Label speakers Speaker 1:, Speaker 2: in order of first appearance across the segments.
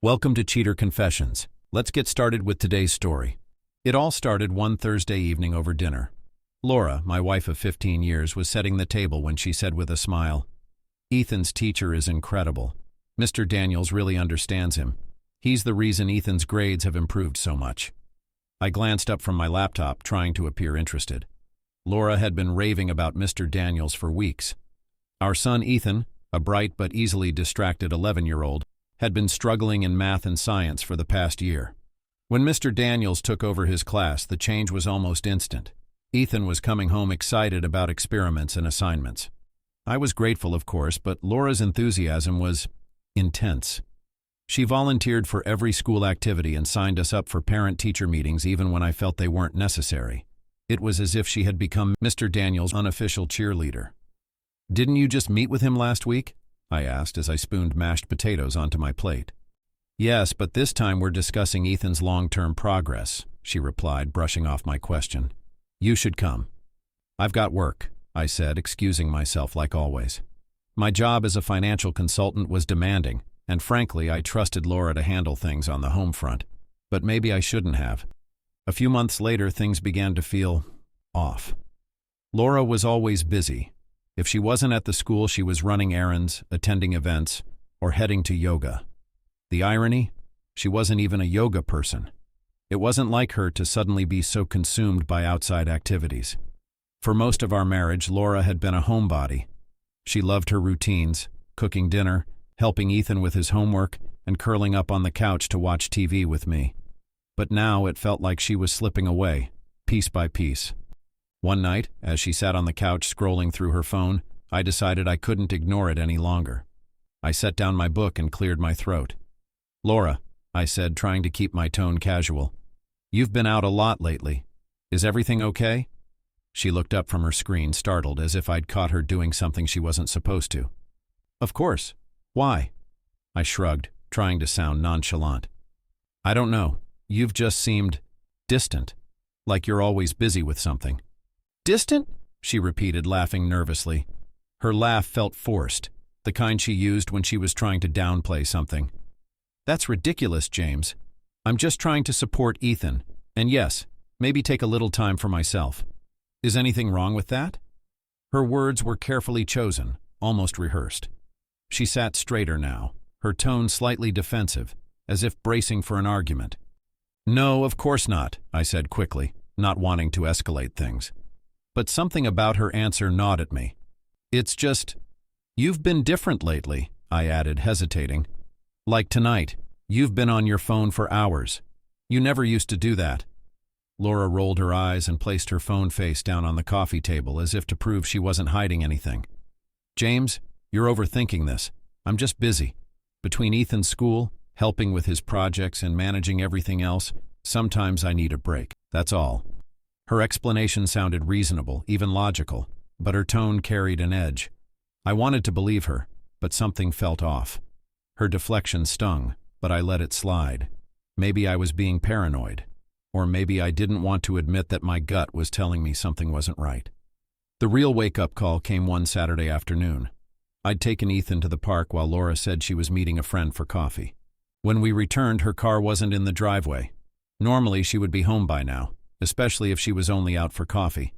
Speaker 1: Welcome to Cheater Confessions. Let's get started with today's story. It all started one Thursday evening over dinner. Laura, my wife of 15 years, was setting the table when she said with a smile, "Ethan's teacher is incredible. Mr. Daniels really understands him. He's the reason Ethan's grades have improved so much." I glanced up from my laptop, trying to appear interested. Laura had been raving about Mr. Daniels for weeks. Our son Ethan, a bright but easily distracted 11-year-old, had been struggling in math and science for the past year. When Mr. Daniels took over his class, the change was almost instant. Ethan was coming home excited about experiments and assignments. I was grateful, of course, but Laura's enthusiasm was intense. She volunteered for every school activity and signed us up for parent-teacher meetings even when I felt they weren't necessary. It was as if she had become Mr. Daniels' unofficial cheerleader. "Didn't you just meet with him last week?" I asked as I spooned mashed potatoes onto my plate. "Yes, but this time we're discussing Ethan's long-term progress," she replied, brushing off my question. "You should come." "I've got work," I said, excusing myself like always. My job as a financial consultant was demanding, and frankly, I trusted Laura to handle things on the home front, but maybe I shouldn't have. A few months later, things began to feel off. Laura was always busy. If she wasn't at the school, she was running errands, attending events, or heading to yoga. The irony? She wasn't even a yoga person. It wasn't like her to suddenly be so consumed by outside activities. For most of our marriage, Laura had been a homebody. She loved her routines, cooking dinner, helping Ethan with his homework, and curling up on the couch to watch TV with me. But now it felt like she was slipping away, piece by piece. One night, as she sat on the couch scrolling through her phone, I decided I couldn't ignore it any longer. I set down my book and cleared my throat. "Laura," I said, trying to keep my tone casual, "you've been out a lot lately. Is everything okay?" She looked up from her screen, startled, as if I'd caught her doing something she wasn't supposed to. "Of course. Why?" I shrugged, trying to sound nonchalant. "I don't know. You've just seemed distant, like you're always busy with something." "Distant?" she repeated, laughing nervously. Her laugh felt forced, the kind she used when she was trying to downplay something. "That's ridiculous, James. I'm just trying to support Ethan, and yes, maybe take a little time for myself. Is anything wrong with that?" Her words were carefully chosen, almost rehearsed. She sat straighter now, her tone slightly defensive, as if bracing for an argument. "No, of course not," I said quickly, not wanting to escalate things. But something about her answer gnawed at me. "It's just, you've been different lately," I added, hesitating. "Like tonight, you've been on your phone for hours. You never used to do that." Laura rolled her eyes and placed her phone face down on the coffee table as if to prove she wasn't hiding anything. "James, you're overthinking this. I'm just busy. Between Ethan's school, helping with his projects, and managing everything else, sometimes I need a break. That's all." Her explanation sounded reasonable, even logical, but her tone carried an edge. I wanted to believe her, but something felt off. Her deflection stung, but I let it slide. Maybe I was being paranoid, or maybe I didn't want to admit that my gut was telling me something wasn't right. The real wake-up call came one Saturday afternoon. I'd taken Ethan to the park while Laura said she was meeting a friend for coffee. When we returned, her car wasn't in the driveway. Normally, she would be home by now, especially if she was only out for coffee.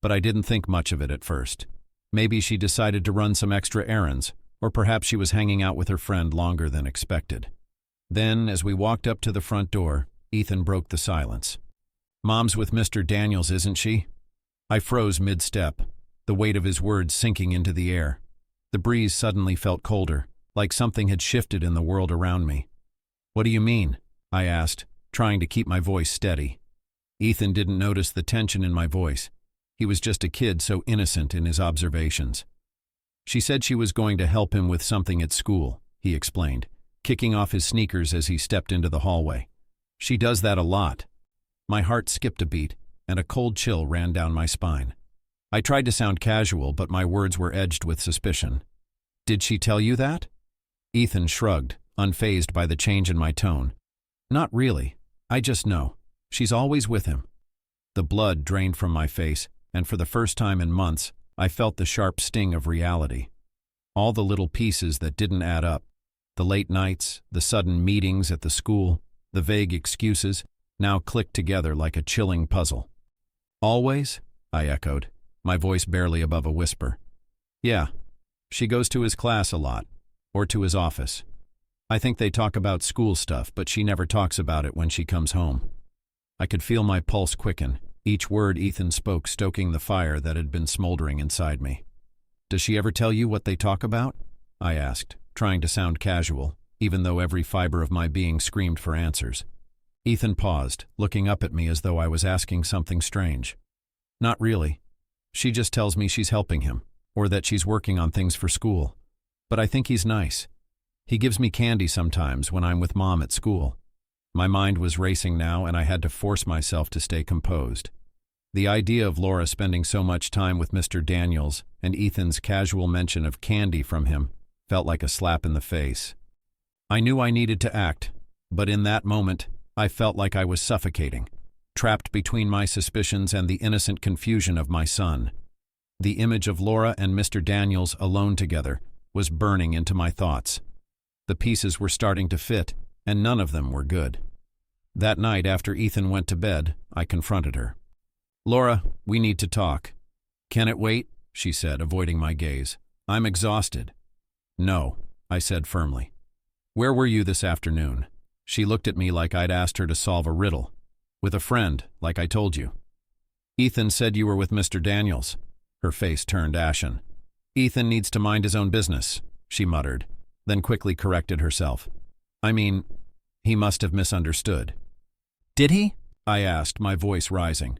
Speaker 1: But I didn't think much of it at first. Maybe she decided to run some extra errands, or perhaps she was hanging out with her friend longer than expected. Then, as we walked up to the front door, Ethan broke the silence. "Mom's with Mr. Daniels, isn't she?" I froze mid-step, the weight of his words sinking into the air. The breeze suddenly felt colder, like something had shifted in the world around me. "What do you mean?" I asked, trying to keep my voice steady. Ethan didn't notice the tension in my voice. He was just a kid, so innocent in his observations. "She said she was going to help him with something at school," he explained, kicking off his sneakers as he stepped into the hallway. "She does that a lot." My heart skipped a beat, and a cold chill ran down my spine. I tried to sound casual, but my words were edged with suspicion. "Did she tell you that?" Ethan shrugged, unfazed by the change in my tone. "Not really. I just know. She's always with him." The blood drained from my face, and for the first time in months, I felt the sharp sting of reality. All the little pieces that didn't add up. The late nights, the sudden meetings at the school, the vague excuses, now clicked together like a chilling puzzle. "Always?" I echoed, my voice barely above a whisper. "Yeah. She goes to his class a lot, or to his office. I think they talk about school stuff, but she never talks about it when she comes home." I could feel my pulse quicken, each word Ethan spoke stoking the fire that had been smoldering inside me. "Does she ever tell you what they talk about?" I asked, trying to sound casual, even though every fiber of my being screamed for answers. Ethan paused, looking up at me as though I was asking something strange. "Not really. She just tells me she's helping him, or that she's working on things for school. But I think he's nice. He gives me candy sometimes when I'm with Mom at school." My mind was racing now, and I had to force myself to stay composed. The idea of Laura spending so much time with Mr. Daniels and Ethan's casual mention of candy from him felt like a slap in the face. I knew I needed to act, but in that moment, I felt like I was suffocating, trapped between my suspicions and the innocent confusion of my son. The image of Laura and Mr. Daniels alone together was burning into my thoughts. The pieces were starting to fit, and none of them were good. That night, after Ethan went to bed, I confronted her. "Laura, we need to talk." "Can it wait?" she said, avoiding my gaze. "I'm exhausted." "No," I said firmly. "Where were you this afternoon?" She looked at me like I'd asked her to solve a riddle. "With a friend, like I told you." "Ethan said you were with Mr. Daniels." Her face turned ashen. "Ethan needs to mind his own business," she muttered, then quickly corrected herself. "I mean, he must have misunderstood." "Did he?" I asked, my voice rising.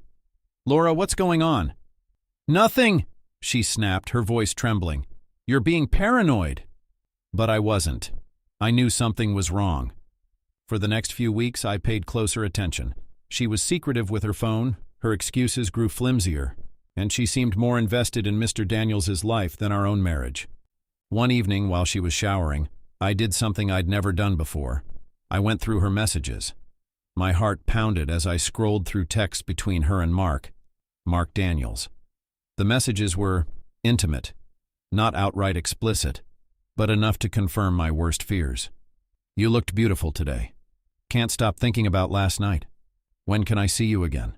Speaker 1: "Laura, what's going on?" "Nothing," she snapped, her voice trembling. "You're being paranoid." But I wasn't. I knew something was wrong. For the next few weeks, I paid closer attention. She was secretive with her phone, her excuses grew flimsier, and she seemed more invested in Mr. Daniels's life than our own marriage. One evening, while she was showering, I did something I'd never done before. I went through her messages. My heart pounded as I scrolled through texts between her and Mark Daniels. The messages were intimate, not outright explicit, but enough to confirm my worst fears. "You looked beautiful today. Can't stop thinking about last night. When can I see you again?"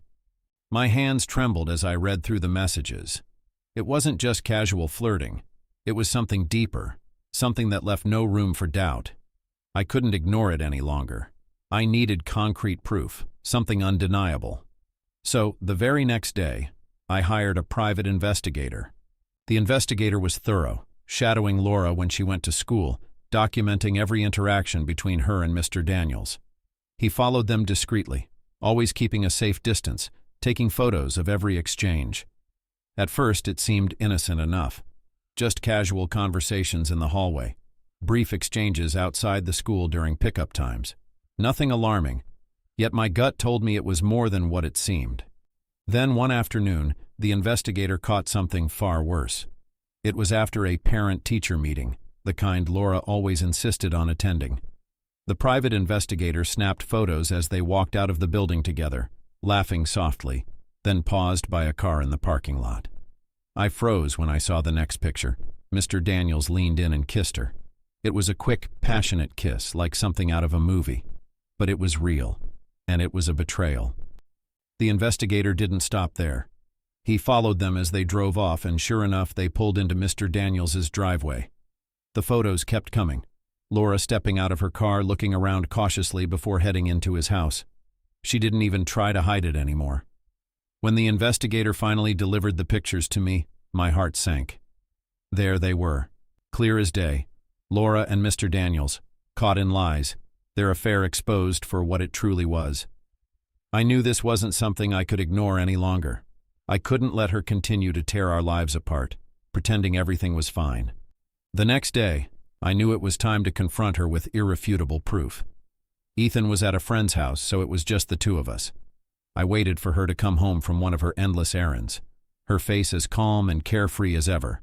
Speaker 1: My hands trembled as I read through the messages. It wasn't just casual flirting. It was something deeper, something that left no room for doubt. I couldn't ignore it any longer. I needed concrete proof, something undeniable. So, the very next day, I hired a private investigator. The investigator was thorough, shadowing Laura when she went to school, documenting every interaction between her and Mr. Daniels. He followed them discreetly, always keeping a safe distance, taking photos of every exchange. At first, it seemed innocent enough. Just casual conversations in the hallway, brief exchanges outside the school during pickup times. Nothing alarming, yet my gut told me it was more than what it seemed. Then one afternoon, the investigator caught something far worse. It was after a parent-teacher meeting, the kind Laura always insisted on attending. The private investigator snapped photos as they walked out of the building together, laughing softly, then paused by a car in the parking lot. I froze when I saw the next picture. Mr. Daniels leaned in and kissed her. It was a quick, passionate kiss, like something out of a movie. But it was real, and it was a betrayal. The investigator didn't stop there. He followed them as they drove off, and sure enough, they pulled into Mr. Daniels's driveway. The photos kept coming. Laura stepping out of her car, looking around cautiously before heading into his house. She didn't even try to hide it anymore. When the investigator finally delivered the pictures to me, my heart sank. There they were, clear as day. Laura and Mr. Daniels, caught in lies, their affair exposed for what it truly was. I knew this wasn't something I could ignore any longer. I couldn't let her continue to tear our lives apart, pretending everything was fine. The next day, I knew it was time to confront her with irrefutable proof. Ethan was at a friend's house, so it was just the two of us. I waited for her to come home from one of her endless errands, her face as calm and carefree as ever.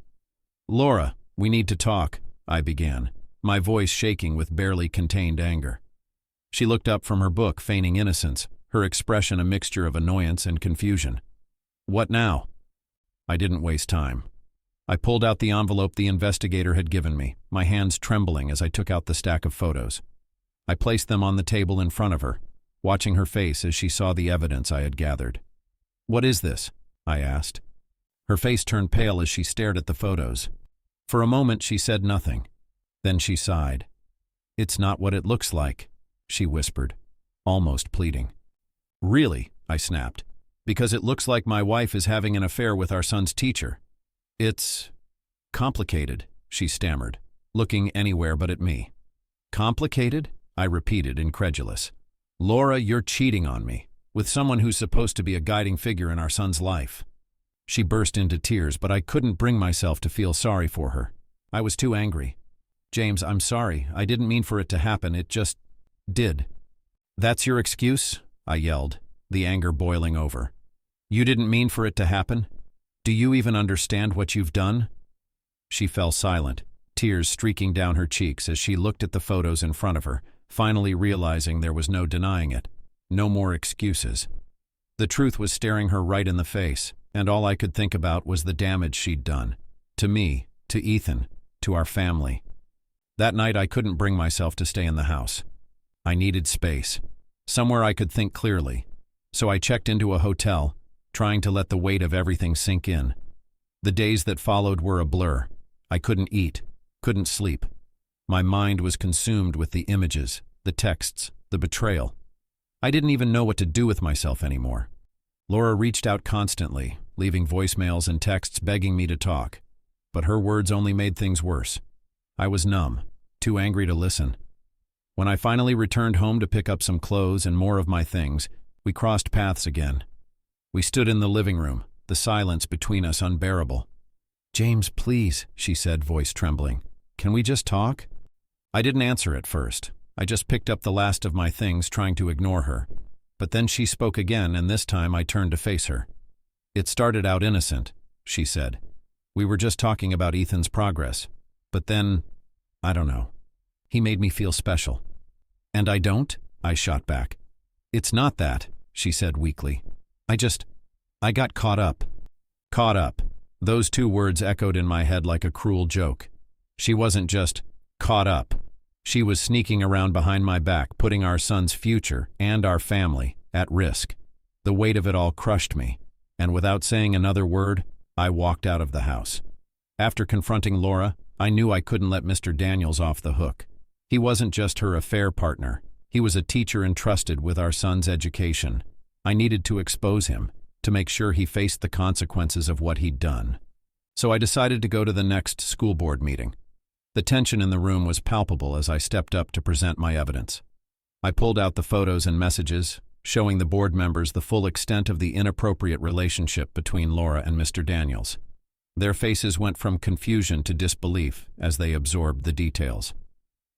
Speaker 1: "Laura, we need to talk," I began, my voice shaking with barely contained anger. She looked up from her book, feigning innocence, her expression a mixture of annoyance and confusion. "What now?" I didn't waste time. I pulled out the envelope the investigator had given me, my hands trembling as I took out the stack of photos. I placed them on the table in front of her, watching her face as she saw the evidence I had gathered. "What is this?" I asked. Her face turned pale as she stared at the photos. For a moment she said nothing. Then she sighed. "It's not what it looks like," she whispered, almost pleading. "Really?" I snapped. "Because it looks like my wife is having an affair with our son's teacher." "It's complicated," she stammered, looking anywhere but at me. "Complicated?" I repeated, incredulous. "Laura, you're cheating on me, with someone who's supposed to be a guiding figure in our son's life." She burst into tears, but I couldn't bring myself to feel sorry for her. I was too angry. "James, I'm sorry. I didn't mean for it to happen. It just did." "That's your excuse?" I yelled, the anger boiling over. "You didn't mean for it to happen? Do you even understand what you've done?" She fell silent, tears streaking down her cheeks as she looked at the photos in front of her, finally realizing there was no denying it. No more excuses. The truth was staring her right in the face, and all I could think about was the damage she'd done. To me, to Ethan, to our family. That night I couldn't bring myself to stay in the house. I needed space, somewhere I could think clearly. So I checked into a hotel, trying to let the weight of everything sink in. The days that followed were a blur. I couldn't eat, couldn't sleep. My mind was consumed with the images, the texts, the betrayal. I didn't even know what to do with myself anymore. Laura reached out constantly, leaving voicemails and texts begging me to talk. But her words only made things worse. I was numb, too angry to listen. When I finally returned home to pick up some clothes and more of my things, we crossed paths again. We stood in the living room, the silence between us unbearable. "James, please," she said, voice trembling. "Can we just talk?" I didn't answer at first. I just picked up the last of my things, trying to ignore her. But then she spoke again, and this time I turned to face her. "It started out innocent," she said. "We were just talking about Ethan's progress. But then, I don't know. He made me feel special." "And I don't?" I shot back. "It's not that," she said weakly. I got caught up." Caught up. Those two words echoed in my head like a cruel joke. She wasn't just caught up. She was sneaking around behind my back, putting our son's future and our family at risk. The weight of it all crushed me, and without saying another word, I walked out of the house. After confronting Laura, I knew I couldn't let Mr. Daniels off the hook. He wasn't just her affair partner. He was a teacher entrusted with our son's education. I needed to expose him, to make sure he faced the consequences of what he'd done. So I decided to go to the next school board meeting. The tension in the room was palpable as I stepped up to present my evidence. I pulled out the photos and messages, showing the board members the full extent of the inappropriate relationship between Laura and Mr. Daniels. Their faces went from confusion to disbelief as they absorbed the details.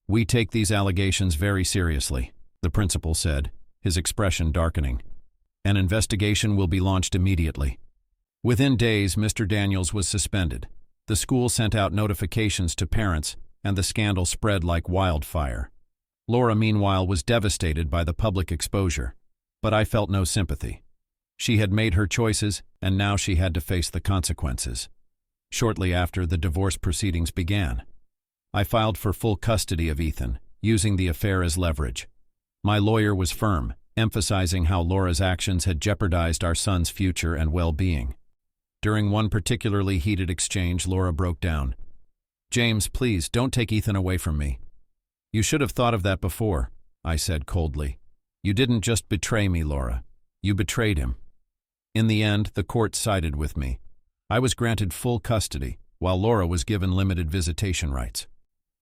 Speaker 1: "We take these allegations very seriously," the principal said, his expression darkening. "An investigation will be launched immediately." Within days, Mr. Daniels was suspended. The school sent out notifications to parents, and the scandal spread like wildfire. Laura, meanwhile, was devastated by the public exposure, but I felt no sympathy. She had made her choices, and now she had to face the consequences. Shortly after, the divorce proceedings began. I filed for full custody of Ethan, using the affair as leverage. My lawyer was firm, emphasizing how Laura's actions had jeopardized our son's future and well-being. During one particularly heated exchange, Laura broke down. "James, please, don't take Ethan away from me." "You should have thought of that before," I said coldly. "You didn't just betray me, Laura. You betrayed him." In the end, the court sided with me. I was granted full custody, while Laura was given limited visitation rights.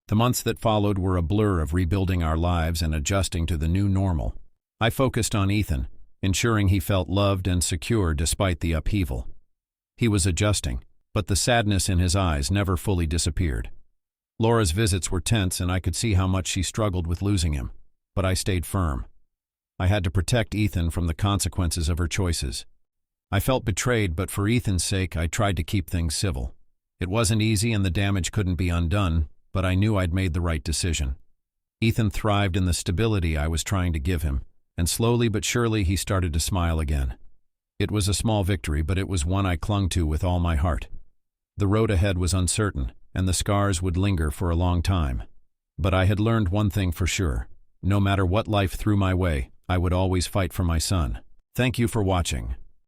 Speaker 1: The months that followed were a blur of rebuilding our lives and adjusting to the new normal. I focused on Ethan, ensuring he felt loved and secure despite the upheaval. He was adjusting, but the sadness in his eyes never fully disappeared. Laura's visits were tense, and I could see how much she struggled with losing him, but I stayed firm. I had to protect Ethan from the consequences of her choices. I felt betrayed, but for Ethan's sake, I tried to keep things civil. It wasn't easy and the damage couldn't be undone, but I knew I'd made the right decision. Ethan thrived in the stability I was trying to give him, and slowly but surely he started to smile again. It was a small victory, but it was one I clung to with all my heart. The road ahead was uncertain, and the scars would linger for a long time. But I had learned one thing for sure. No matter what life threw my way, I would always fight for my son. Thank you for watching.